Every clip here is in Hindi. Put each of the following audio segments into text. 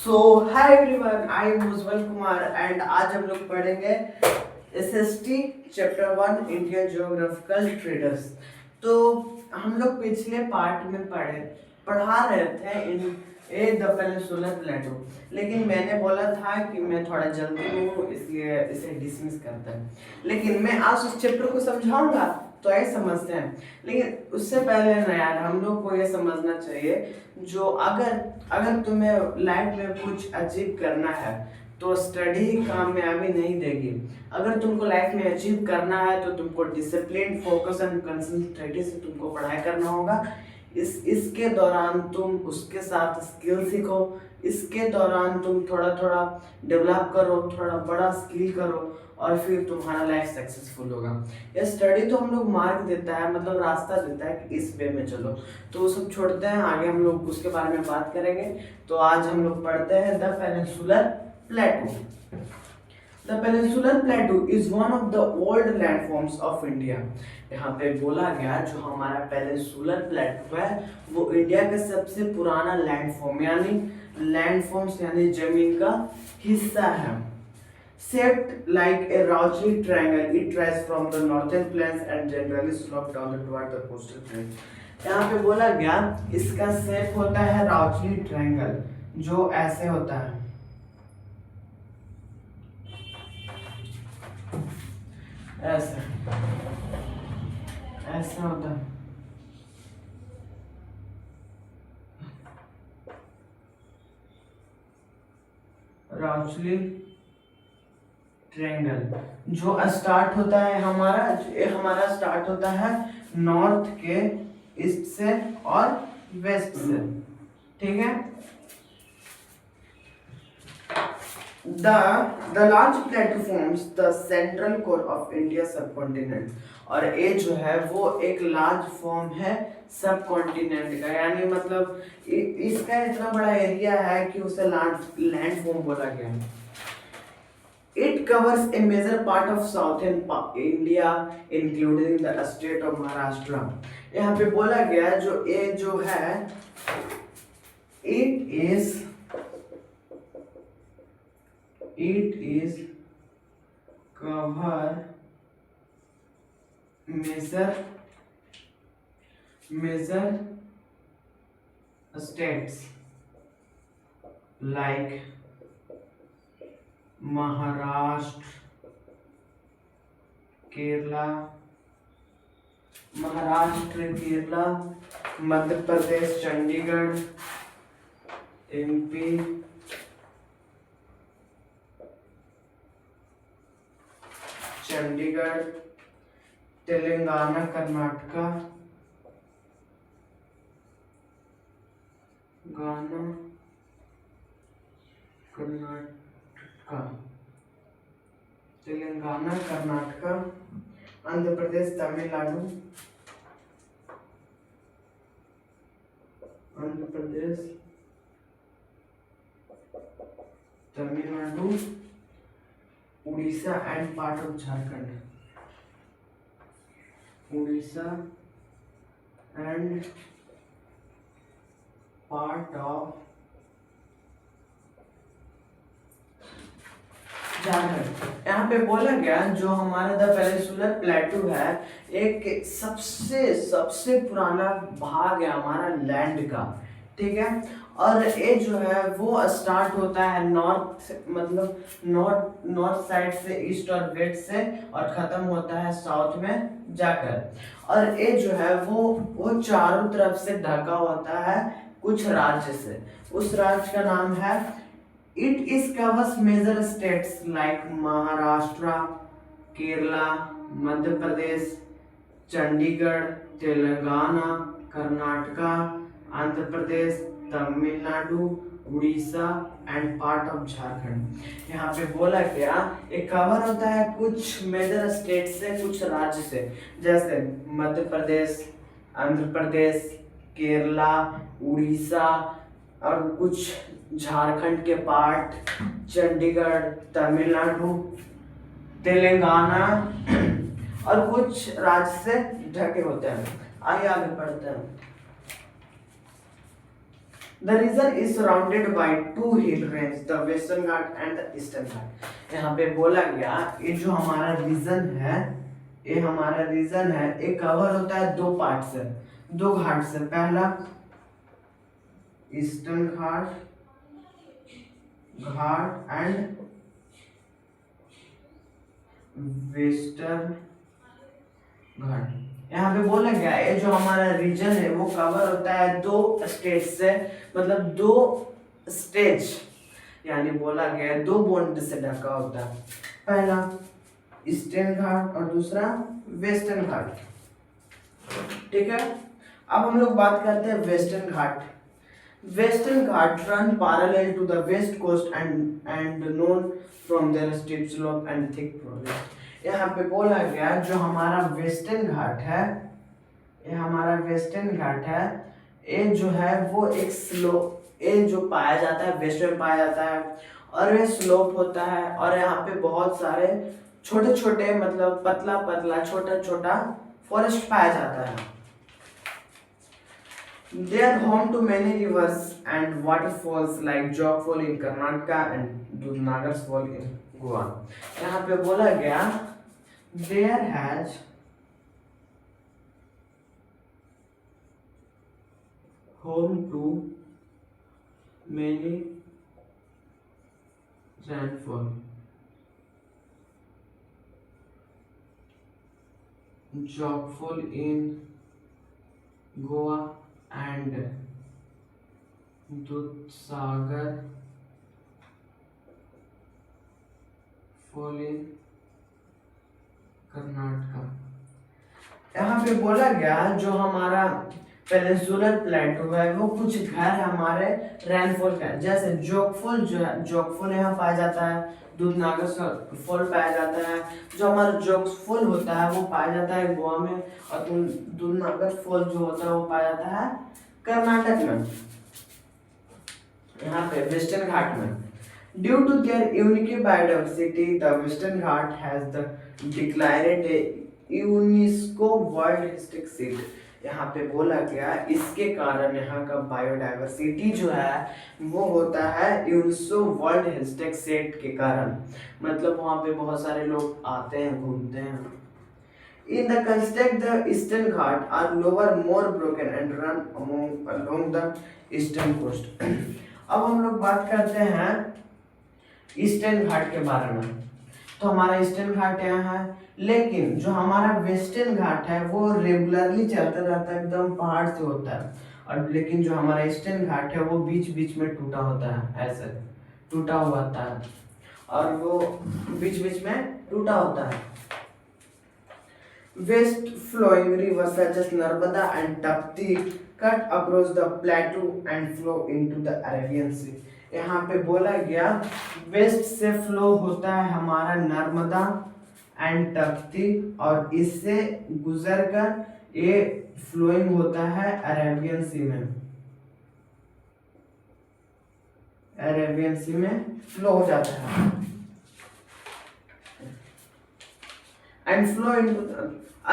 So hi everyone, I am Ujjwal Kumar and आज हम लोग पढ़ेंगे SST chapter 1 Indian geographical traders. तो हम लोग पिछले पार्ट में पढ़ा रहे थे इन द पेनिनसुलर प्लेटो, लेकिन मैंने बोला था कि मैं थोड़ा जल्दी हूँ इसलिए इसे डिसमिस करते हैं। लेकिन मैं आज उस चैप्टर को समझाऊंगा तो ऐसे समझते हैं, लेकिन उससे पहले ना यार हम लोग को ये समझना चाहिए जो अगर तुम्हें लाइफ में कुछ अचीव करना है तो स्टडी कामयाबी नहीं देगी। अगर तुमको लाइफ में अचीव करना है तो तुमको डिसिप्लिन, फोकस एंड कंसंट्रेशन से तुमको पढ़ाई करना होगा। इसके दौरान तुम उसके साथ स्किल सीखो, इसके दौरान तुम थोड़ा थोड़ा डेवलप करो, थोड़ा बड़ा स्किल करो और फिर तुम्हारा लाइफ सक्सेसफुल होगा। ये स्टडी तो हम लोग मार्क देता है, मतलब रास्ता देता है कि इस वे में चलो, तो वो सब छोड़ते हैं, आगे हम लोग उसके बारे में बात करेंगे। तो आज हम लोग पढ़ते हैं the peninsular Plato. The peninsular Plato is one of the old landforms of India. यहाँ पे बोला गया जो हमारा पेनिनसुलर प्लेटो है वो इंडिया का सबसे पुराना लैंडफॉर्म यानी जमीन का हिस्सा है। Shaped like a Rauchy triangle, it rises from the northern plains and generally slopes down toward the coastal plains. यहाँ पे बोला गया इसका शेप होता है राउचली ट्रायंगल, जो ऐसे होता है, ऐसे ऐसे होता है। राउचली ट्रायंगल जो स्टार्ट होता है हमारा स्टार्ट होता है नॉर्थ के ईस्ट से और वेस्ट से, ठीक है। The large plateau forms the central core of India subcontinent, और ये जो है वो एक लार्ज फॉर्म है सब कॉन्टिनेंट का, यानी मतलब इसका इतना बड़ा एरिया है कि उसे लैंड फॉर्म बोला गया है। It covers a major part of southern India, including the state of Maharashtra. यहाँ पे बोला गया जो है it is cover major states like Maharashtra, Kerala, Madhya Pradesh, Chandigarh, MP, Telangana, Karnataka, Telangana, Karnataka, Andhra Pradesh, Tamil Nadu, Orissa and part of Jharkhand, यहाँ पे बोला गया जो हमारा द पेनिनसुलर प्लेटो है एक सबसे पुराना भाग है हमारा लैंड का, ठीक है। और ये जो है वो स्टार्ट होता है नॉर्थ साइड से, ईस्ट और वेस्ट से, और खत्म होता है साउथ में जाकर। और ये जो है वो चारों तरफ से ढका होता है कुछ राज्य से। उस राज्य का नाम है It is covers major states like Maharashtra, Kerala, Madhya Pradesh, Chandigarh, Telangana, Karnataka, Andhra Pradesh, Tamil Nadu, Orissa and part of Jharkhand. यहाँ पे बोला गया एक कवर होता है कुछ मेजर स्टेट से, कुछ राज्य से, जैसे मध्य प्रदेश, आंध्र प्रदेश, केरला, उड़ीसा और कुछ झारखंड के पार्ट, चंडीगढ़, तमिलनाडु, तेलंगाना और कुछ राज्य से ढके होते हैं। आइए आगे बढ़ते हैं। The region is surrounded by two hill range, the western Ghat and the eastern Ghat. यहाँ पे बोला गया ये जो हमारा रीजन है, ये हमारा रीजन है, ये कवर होता है दो पार्ट से, दो घाट से। पहला ईस्टर्न घाट एंड वेस्टर्न घाट। यहाँ पे बोला गया है जो हमारा रीजन है वो कवर होता है दो स्टेज से, मतलब दो स्टेज, यानी बोला गया है दो बॉन्ड से ढका होता है। पहला ईस्टर्न घाट और दूसरा वेस्टर्न घाट। ठीक है, अब हम लोग बात करते हैं western Ghat. Western Ghat run parallel to the west coast and known from their steep slope and thick forest। यहाँ पे बोला गया जो हमारा वेस्टर्न घाट है, ये हमारा वेस्टर्न घाट है, ये जो है वो एक स्लो, ये जो पाया जाता है वेस्ट में पाया जाता है, और ये स्लोप होता है, और यहाँ पे बहुत सारे छोटे छोटे मतलब पतला पतला छोटा छोटा फॉरेस्ट पाया जाता है। They are home to many rivers and waterfalls like Jog Fall in Karnataka and Dudhnagar's Fall in Goa। यहाँ पे बोला गया there has home to many rainfall, Jog Fall in Goa and Dudhsagar Fall in Karnataka. यहाँ पे बोला गया जो हमारा पेनिनसुलर प्लेटो है वो कुछ घर हमारे रेनफॉल का, जैसे जोगफॉल जो है, जोगफॉल यहाँ पाया जाता है, दूधनागर फॉल पाया जाता है। जो हमारा जोगफॉल होता है वो पाया जाता है गोवा में, और दूधनागर फॉल जो होता है वो पाया जाता है कर्नाटक में, यहाँ पे वेस्टर्न घाट में। Due to their unique biodiversity, the Western Ghat has the declared UNESCO World Heritage Site। यहाँ पे बोला गया इसके कारण यहाँ का बायोडाइवर्सिटी जो है वो होता है यूनेस्को वर्ल्ड हेरिटेज साइट के कारण, मतलब वहाँ पे बहुत सारे लोग आते हैं घूमते हैं। In the construct the Eastern Ghat are lower, more broken and run along the eastern coast। अब हम लोग बात करते हैं ईस्टर्न घाट के बारे में। तो हमारा ईस्टर्न घाट यहाँ है, लेकिन जो हमारा वेस्टर्न घाट है वो रेगुलरली चलता रहता है, एकदम पहाड़ से होता है, और लेकिन जो हमारा ईस्टर्न घाट है वो बीच बीच में टूटा होता है, ऐसे टूटा हुआ होता है, और वो बीच बीच में टूटा होता है। West flowing river such as Narmada and Tapti cut across the plateau and flow into the Arabian Sea। यहाँ पे बोला गया वेस्ट से फ्लो होता है हमारा नर्मदा एंड तप्ती, और इससे गुजर कर ये फ्लोइंग होता है अरेबियन सी में, अरेबियन सी में फ्लो हो जाता है and flow into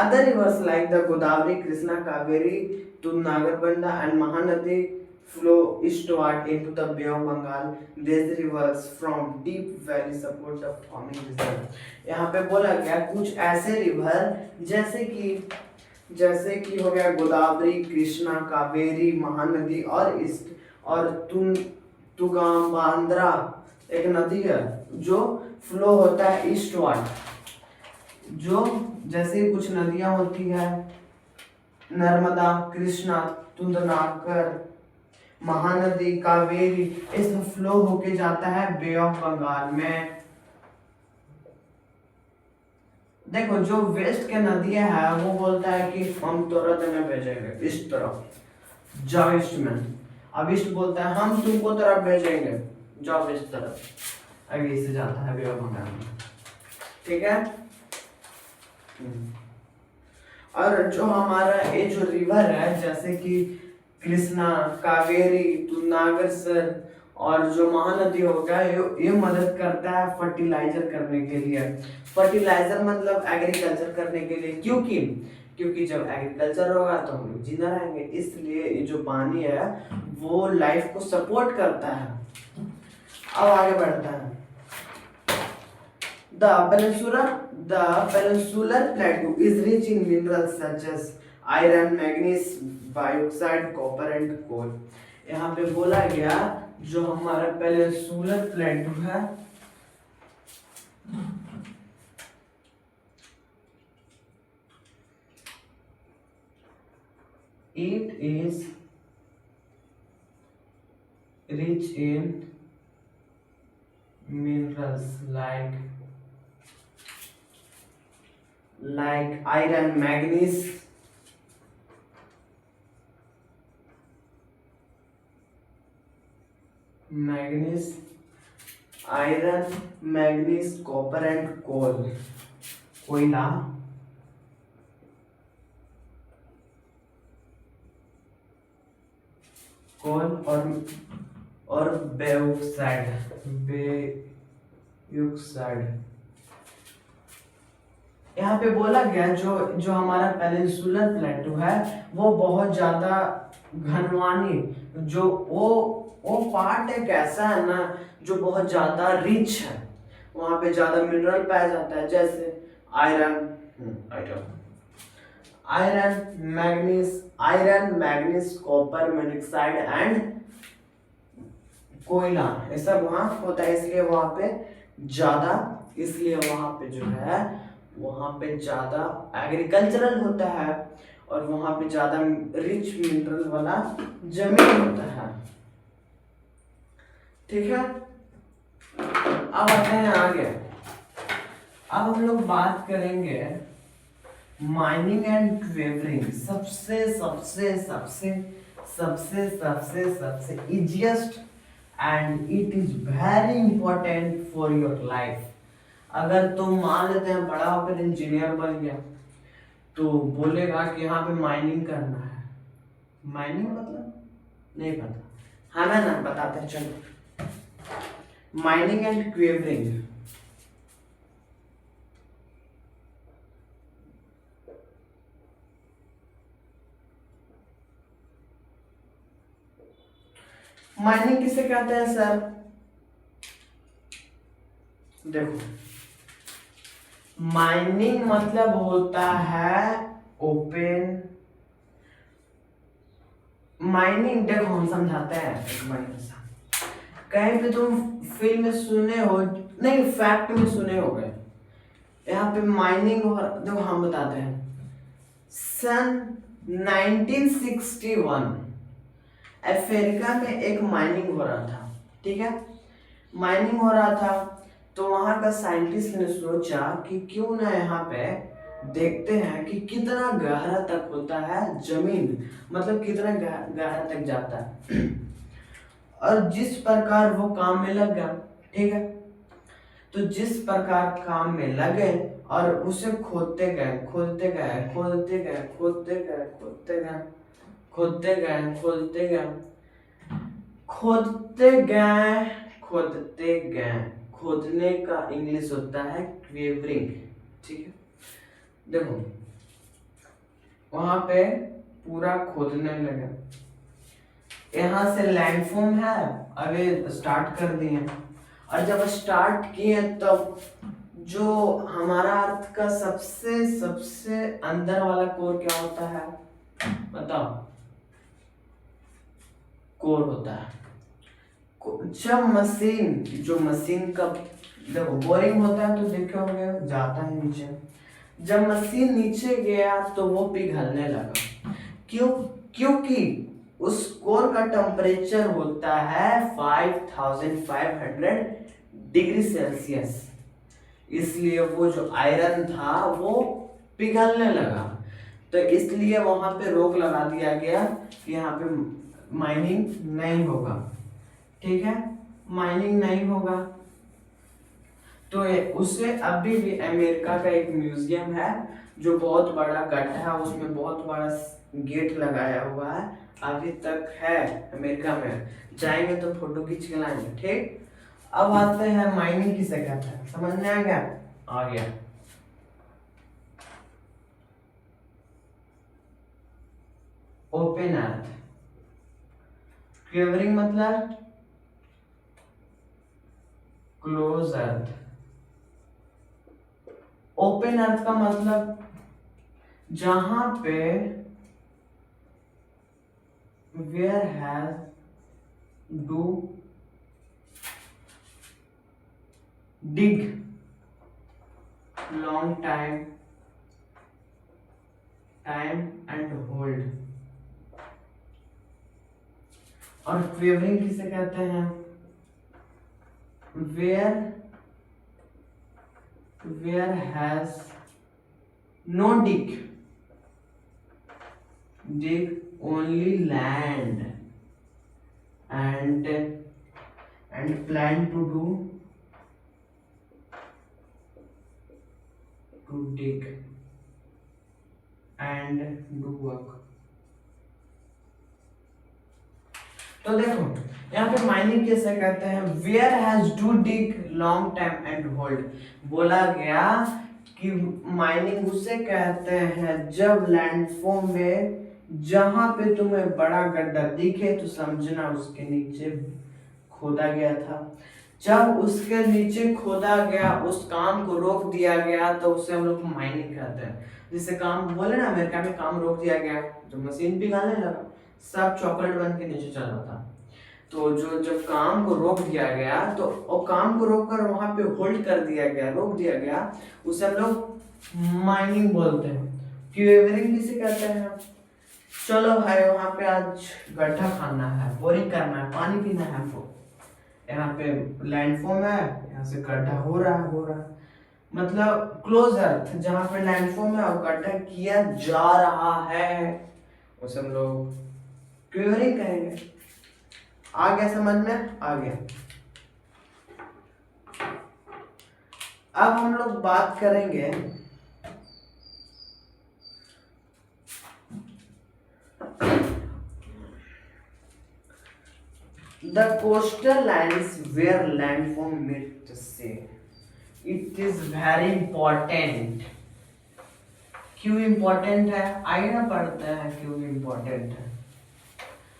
other rivers like the Godavari, Krishna, Kaveri, दूधनागरबंधा and Mahanadi flow eastward into the Bay of Bengal। These rivers from deep valley support the farming reserve। यहाँ पे बोला गया कुछ ऐसे रिवर जैसे कि हो गया गोदावरी, कृष्णा, कावेरी, महानदी और ईस्ट, और तुंगभद्रा एक नदी है जो फ्लो होता है ईस्टवर्ड, जो जैसे कुछ नदियां होती है नर्मदा, कृष्णा, दूधनागर, महानदी, कावेरी, इसमें फ्लो होके जाता है बे ऑफ बंगाल में। देखो जो वेस्ट के नदियां है वो बोलता है कि हम तुरंत में भेजेंगे इस तरफ, जाओ ईस्ट में। अब ईस्ट बोलता है हम तुमको तरफ भेजेंगे, जाओ इस तरफ, आगे से जाता है बे ऑफ बंगाल में। ठीक है, और जो हमारा ये जो रिवर है जैसे कि कृष्णा, कावेरी, दूधनागर और जो महानदी होगा ये मदद करता है फर्टिलाइजर करने के लिए। फर्टिलाइजर मतलब एग्रीकल्चर करने के लिए, क्योंकि क्योंकि जब एग्रीकल्चर होगा तो हम लोग जिंदा रहेंगे, इसलिए ये जो पानी है वो लाइफ को सपोर्ट करता है। अब आगे बढ़ता है। The peninsular plateau is rich in minerals such as iron, manganese, bauxite, copper and coal. यहाँ पे बोला गया जो हमारा पेनिनसुलर प्लेटू है it is rich in minerals like iron, manganese, iron, manganese, copper and coal, कोयला, कोल और बेऑक्साइड। यहाँ पे बोला गया जो हमारा पेनिनसुलर प्लेटू है वो बहुत ज्यादा घनवानी, जो वो पार्ट एक ऐसा है ना जो बहुत ज्यादा रिच है, वहां पे ज्यादा मिनरल पाया जाता है, जैसे iron, manganese, copper, monoxide and कोयला, ये सब वहां होता है, इसलिए वहां पे जो है वहां पे ज्यादा एग्रीकल्चरल होता है और वहां पे ज्यादा रिच मिनरल वाला जमीन होता है। ठीक है, अब आते हैं आगे। अब हम लोग बात करेंगे माइनिंग एंड क्वेवरिंग, सबसे easiest and it is very important for your life. अगर तुम मान लेते हैं बड़ा होकर इंजीनियर बन गया तो बोलेगा कि यहाँ पे माइनिंग करना है। माइनिंग मतलब नहीं पता, हमें ना बताते हैं, चलो। माइनिंग एंड क्वेवरिंग, माइनिंग किसे कहते हैं सर? देखो, माइनिंग मतलब होता है ओपन माइनिंग। देखो हम समझाते हैं एक बार, कहीं पे तुम फिल्म में सुने हो, नहीं फैक्ट में सुने हो गए, यहाँ पे माइनिंग हो। देखो हम बताते हैं, सन 1961 अफ्रीका में एक माइनिंग हो रहा था। ठीक है, माइनिंग हो रहा था तो वहां का साइंटिस्ट ने सोचा कि क्यों ना यहाँ पे देखते हैं कि कितना गहरा तक होता है जमीन, मतलब कितना गहरा तक जाता है। और जिस प्रकार वो काम में लग गया, ठीक है, तो जिस प्रकार काम में लगे और उसे खोदते गए खोदते गए खोदते गए खोदते गए खोदते गए खोदते गए खोदते गए खोदते गए खोदते गए, खोदने का इंग्लिश होता है क्वेवरिंग। ठीक है, देखो वहां पे पूरा खोदने लगे, यहाँ से लैंडफॉर्म है, अभी स्टार्ट कर दिए, और जब स्टार्ट किए तब जो हमारा अर्थ का सबसे सबसे अंदर वाला कोर क्या होता है बताओ? कोर होता है। जब मशीन का देखो बोरिंग होता है तो देखो होगा जाता है नीचे, जब मशीन नीचे गया तो वो पिघलने लगा। क्योंकि उस कोर का टेम्परेचर होता है 5500 डिग्री सेल्सियस, इसलिए वो जो आयरन था वो पिघलने लगा। तो इसलिए वहां पे रोक लगा दिया गया कि यहाँ पे माइनिंग नहीं होगा। ठीक है, माइनिंग नहीं होगा। तो उसे अभी भी अमेरिका का एक म्यूजियम है जो बहुत बड़ा गड्ढा है, उसमें बहुत बड़ा गेट लगाया हुआ है, अभी तक है अमेरिका में, जाएंगे तो फोटो खींच के लाएंगे। ठीक, अब आते हैं माइनिंग किसे कहते हैं, समझ में आ गया? आ गया। ओपन अर्थ। क्वेवरिंग मतलब क्लोज अर्थ। ओपन अर्थ का मतलब जहां पे where has do dig long time and hold. और क्वेवरिंग किसे कहते हैं? Where has no dig only land and plan to dig and do work। तो देखो यहाँ पे माइनिंग कैसे कहते हैं? Where has do dig long time and hold. बोला गया कि माइनिंग उसे कहते हैं जब लैंडफॉर्म में जहां पे तुम्हें बड़ा गड्ढा दिखे तो समझना उसके नीचे खोदा गया था। जब उसके नीचे खोदा गया, उस काम को रोक दिया गया, तो उसे हम लोग माइनिंग कहते हैं। जिससे काम बोले ना, अमेरिका में काम रोक दिया गया, जो मशीन पिघाने लगा, सब चॉकलेट बन के नीचे चल रहा था। तो जो जब काम को रोक दिया गया, तो और काम को रोक कर वहां पे होल्ड कर दिया गया, रोक दिया गया, उसे हम लोग माइनिंग बोलते हैं। क्वेवरिंग किसे कहते हैं? चलो भाई वहां पे आज गड्ढा खाना है, बोरिंग करना है, पानी पीना है हमको, यहाँ पे लैंडफॉर्म है, यहाँ से गड्ढा हो रहा है, मतलब क्लोज अर्थ जहाँ पे लैंडफॉर्म है और गड्ढा किया जा रहा है, उसे हम लोग क्वेवरिंग कहेंगे। आ गया समझ में? आ गया। अब हम लोग बात करेंगे the coastal lines where landform meet the sea। It is very important। क्यों इम्पोर्टेंट है? आइए ना पढ़ते हैं क्यों इम्पोर्टेंट है।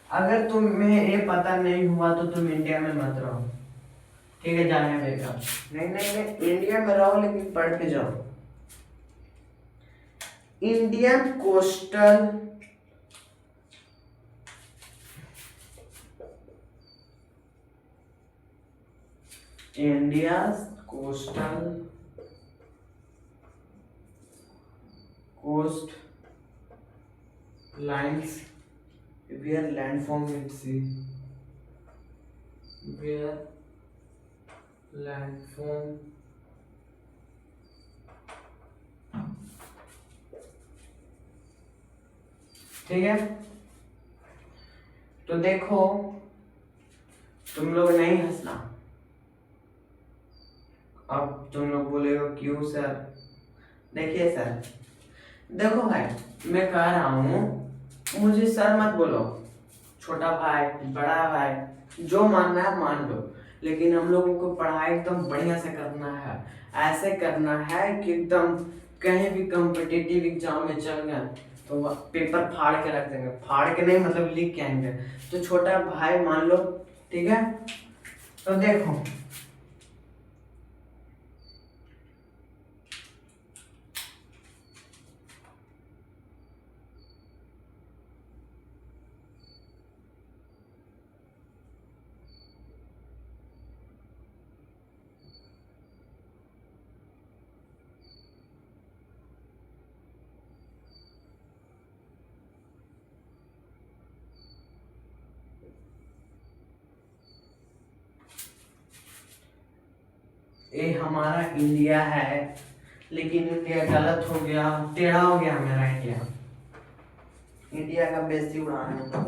अगर तुम्हें ये पता नहीं हुआ तो तुम इंडिया में मत रहो, ठीक है? जाने अमेरिका नहीं, इंडिया में रहो लेकिन पढ़ के जाओ। Indian coastal India's coast lines where landform meets sea, where landform ठीक है। तो देखो तुम लोग नहीं हंसना। अब तुम लोग बोलेगा क्यों सर? देखिए सर, देखो भाई मैं कह रहा हूँ, मुझे सर मत बोलो, छोटा भाई बड़ा भाई जो मानना है मान लो, लेकिन हम लोगों को पढ़ाई एकदम बढ़िया से करना है। ऐसे करना है कि एकदम कहीं भी कॉम्पिटिटिव एग्जाम में चल गए तो पेपर फाड़ के रख देंगे, फाड़ के नहीं मतलब लिख के आएंगे। तो छोटा भाई मान लो, ठीक है? तो देखो ये हमारा इंडिया है, लेकिन इंडिया गलत हो गया, टेढ़ा हो गया मेरा इंडिया। इंडिया का बेइज्जती उड़ाना।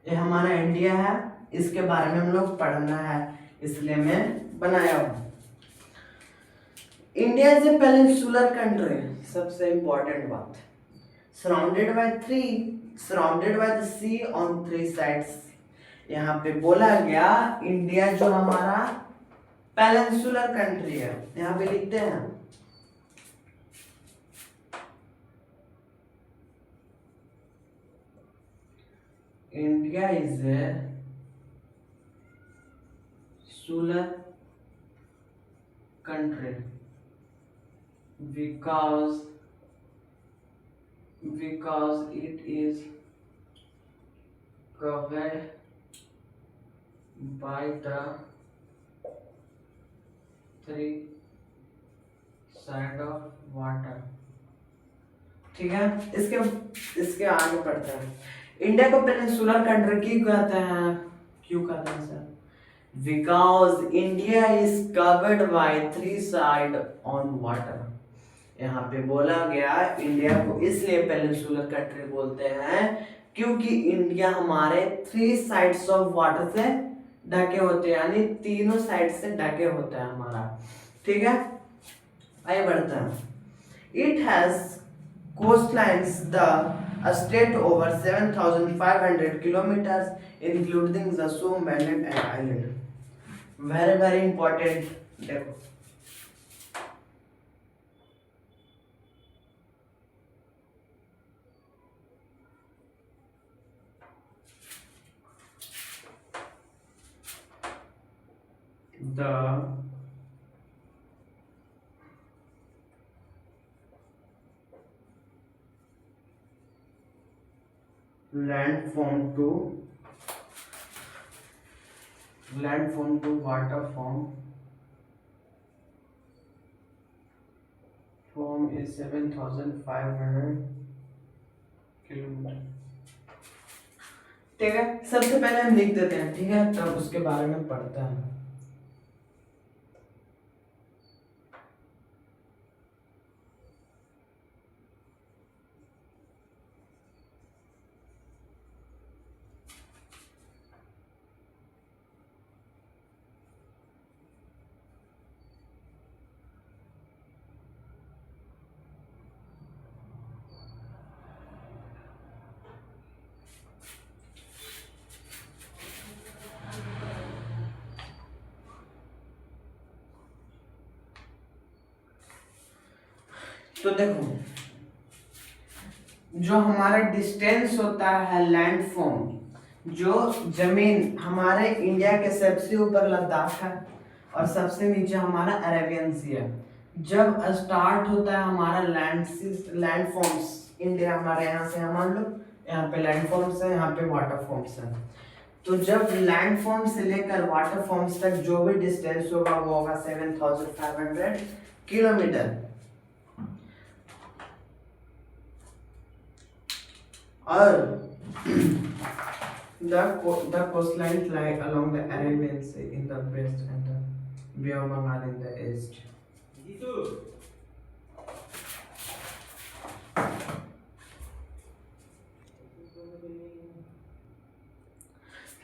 ये हमारा इंडिया है, इसके बारे में हम लोग पढ़ना है, इसलिए मैं बनाया हूं। India is a peninsular country, सबसे इंपॉर्टेंट बात। Surrounded by the sea on 3 sides. यहाँ पे बोला गया इंडिया जो हमारा पेनिनसुलर कंट्री है, यहाँ पे लिखते हैं India is A solar country because it is covered by the 3 side of water। ठीक है, इसके आगे पढ़ते हैं। इंडिया को पेनिनसुलर कंट्री क्यों कहते हैं sir? Because India is covered by 3 sides on water। यहाँ पे बोला गया इंडिया को इसलिए पेनिनसुलर कंट्री बोलते हैं क्योंकि इंडिया हमारे 3 साइड्स ऑफ वाटर से ढके होते हैं, यानी तीनों साइड से ढके होते हैं हमारा। ठीक है, आइए बढ़ते हैं। It has coastlines the state over 7,500 kilometers including the Sum Island and Island। very important। देखो the landform to water form is 7,500 kilometre. ठीक है, सबसे पहले हम लिख देते हैं, ठीक है, तब उसके बारे में पढ़ते हैं। तो देखो जो हमारा डिस्टेंस होता है लैंडफॉर्म, जो जमीन हमारे इंडिया के सबसे ऊपर लद्दाख है और सबसे नीचे हमारा अरेबियन सी है। जब स्टार्ट होता है हमारा लैंडफॉर्म्स इंडिया, हमारे यहाँ से मान लो यहाँ पे लैंडफॉर्म्स है, यहाँ पे वाटरफॉर्म्स है। तो जब लैंडफॉर्म से लेकर वाटरफॉर्म्स तक जो भी डिस्टेंस होगा वो होगा 7,500 किलोमीटर। और the coastlines lie along the Arabian Sea in the west and the Bay of Bengal in the east।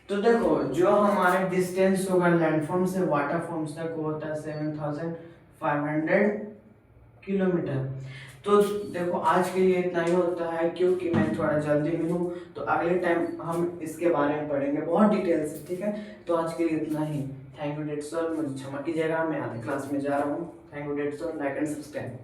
तो देखो जो हमारा डिस्टेंस होगा लैंडफॉर्म से वाटरफॉर्म्स तक वो होता है 7,500 किलोमीटर। तो देखो आज के लिए इतना ही होता है क्योंकि मैं थोड़ा जल्दी में हूँ, तो अगले टाइम हम इसके बारे में पढ़ेंगे बहुत डिटेल से। ठीक है, तो आज के लिए इतना ही। Thank you that's all. मुझे क्षमा कीजिएगा, मैं आगे क्लास में जा रहा हूँ। Thank you that's all. Like and subscribe.